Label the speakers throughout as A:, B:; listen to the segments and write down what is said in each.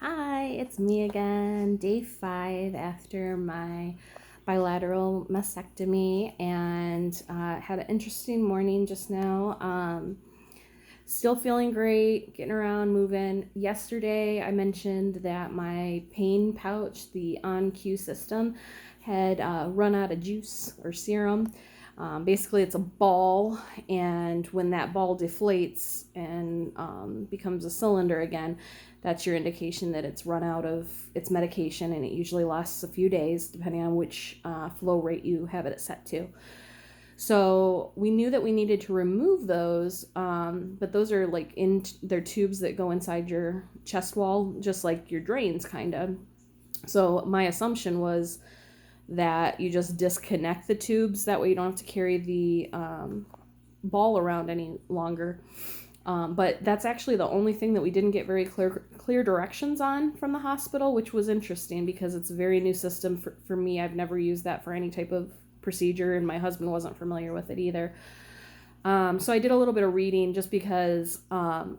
A: Hi, it's me again. Day 5 after my bilateral mastectomy, and had an interesting morning just now. Still feeling great, getting around, moving. Yesterday, I mentioned that my pain pouch, the On-Q system, had run out of juice or serum. Basically, it's a ball, and when that ball deflates and becomes a cylinder again, that's your indication that it's run out of its medication, and it usually lasts a few days depending on which flow rate you have it set to. So we knew that we needed to remove those, but those are like they're tubes that go inside your chest wall, just like your drains, kind of. So my assumption was that you just disconnect the tubes. That way you don't have to carry the ball around any longer. But that's actually the only thing that we didn't get very clear directions on from the hospital, which was interesting because it's a very new system for me. I've never used that for any type of procedure, and my husband wasn't familiar with it either. So I did a little bit of reading just because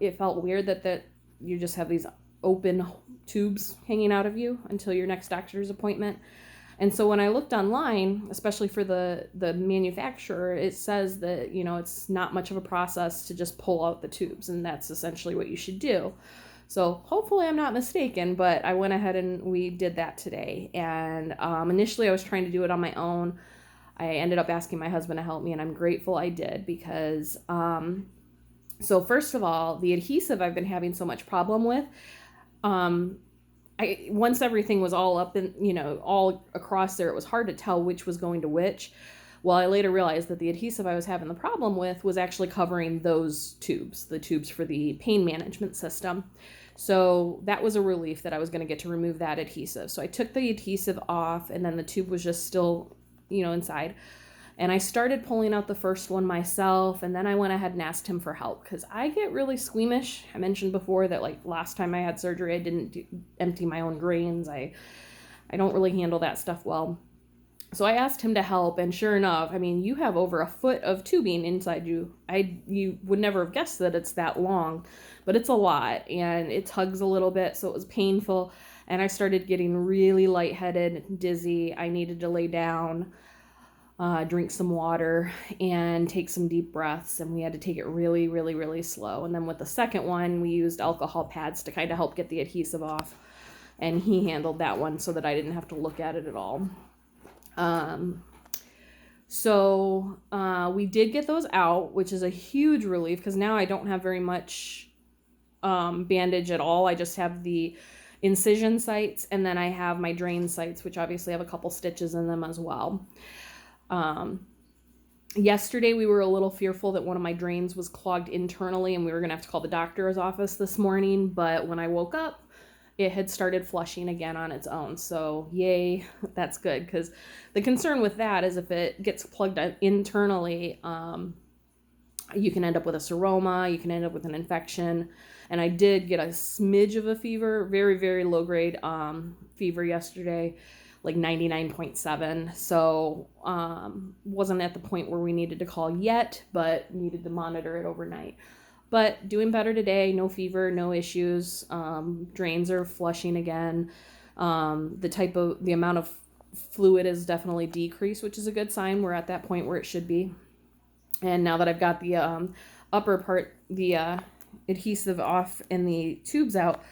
A: it felt weird that you just have these open tubes hanging out of you until your next doctor's appointment. And so when I looked online, especially for the manufacturer, it says that, it's not much of a process to just pull out the tubes, and that's essentially what you should do. So hopefully I'm not mistaken, but I went ahead and we did that today. And initially I was trying to do it on my own. I ended up asking my husband to help me, and I'm grateful I did because, so first of all, the adhesive I've been having so much problem with, once everything was all up and, all across there, it was hard to tell which was going to which. Well, I later realized that the adhesive I was having the problem with was actually covering those tubes, the tubes for the pain management system. So that was a relief that I was going to get to remove that adhesive. So I took the adhesive off, and then the tube was just still, inside. And I started pulling out the first one myself, and then I went ahead and asked him for help because I get really squeamish. I mentioned before that, like, last time I had surgery, I didn't empty my own drains. I don't really handle that stuff well. So I asked him to help, and sure enough, I mean, you have over a foot of tubing inside you. You would never have guessed that it's that long, but it's a lot, and it tugs a little bit, so it was painful, and I started getting really lightheaded, dizzy. I needed to lay down, drink some water, and take some deep breaths, and we had to take it really, really, really slow. And then with the second one, we used alcohol pads to kind of help get the adhesive off, and he handled that one so that I didn't have to look at it at all. So we did get those out, which is a huge relief because now I don't have very much bandage at all. I just have the incision sites, and then I have my drain sites, which obviously have a couple stitches in them as well. Yesterday we were a little fearful that one of my drains was clogged internally, and we were going to have to call the doctor's office this morning, but when I woke up, it had started flushing again on its own. So yay, that's good, because the concern with that is if it gets plugged internally, you can end up with a seroma, you can end up with an infection. And I did get a smidge of a fever, very, very low grade fever yesterday, like 99.7. So wasn't at the point where we needed to call yet, but needed to monitor it overnight. But doing better today, no fever, no issues. Drains are flushing again. The amount of fluid is definitely decreased, which is a good sign. We're at that point where it should be. And now that I've got the upper part, the adhesive off and the tubes out,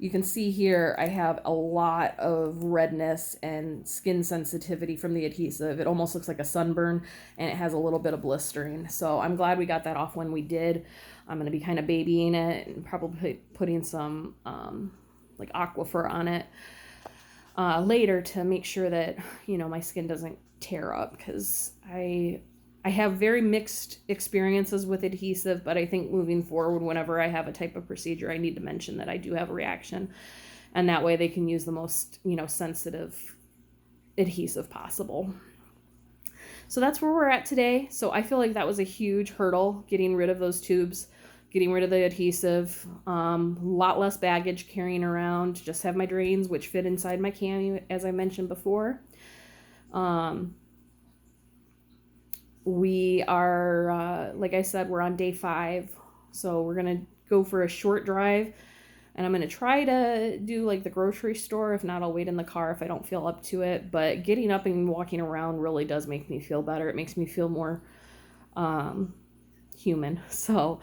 A: you can see here I have a lot of redness and skin sensitivity from the adhesive. It almost looks like a sunburn, and it has a little bit of blistering. So I'm glad we got that off when we did. I'm going to be kind of babying it and probably putting some like Aquifer on it later to make sure that, my skin doesn't tear up, because I have very mixed experiences with adhesive, but I think moving forward, whenever I have a type of procedure, I need to mention that I do have a reaction, and that way they can use the most, sensitive adhesive possible. So that's where we're at today. So I feel like that was a huge hurdle, getting rid of those tubes, getting rid of the adhesive, a lot less baggage carrying around, just have my drains, which fit inside my cami, as I mentioned before. We are, like I said, we're on day 5, so we're going to go for a short drive And I'm going to try to do like the grocery store. If not, I'll wait in the car if I don't feel up to it. But getting up and walking around really does make me feel better. It makes me feel more human. So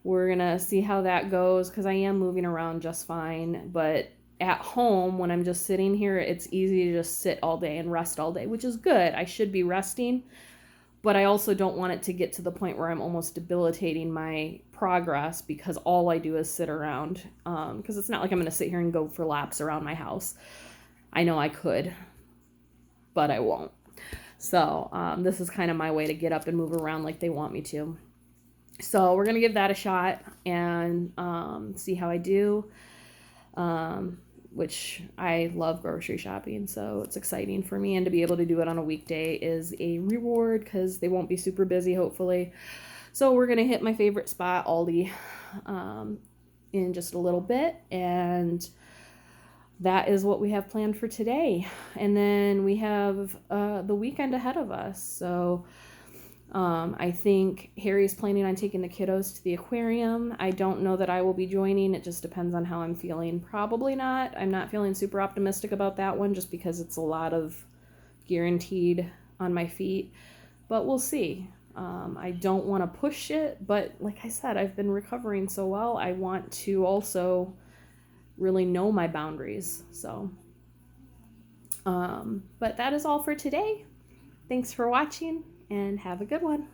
A: we're going to see how that goes, because I am moving around just fine. But at home, when I'm just sitting here, it's easy to just sit all day and rest all day, which is good. I should be resting. But I also don't want it to get to the point where I'm almost debilitating my progress because all I do is sit around. Because it's not like I'm going to sit here and go for laps around my house. I know I could, but I won't. So this is kind of my way to get up and move around like they want me to. So we're going to give that a shot and see how I do. Which I love grocery shopping, so it's exciting for me. And to be able to do it on a weekday is a reward because they won't be super busy, hopefully. So we're going to hit my favorite spot, Aldi, in just a little bit. And that is what we have planned for today. And then we have the weekend ahead of us. So I think Harry's planning on taking the kiddos to the aquarium. I don't know that I will be joining. It just depends on how I'm feeling. Probably not. I'm not feeling super optimistic about that one just because it's a lot of guaranteed on my feet. But we'll see. I don't want to push it, but like I said, I've been recovering so well. I want to also really know my boundaries. So, but that is all for today. Thanks for watching, and have a good one.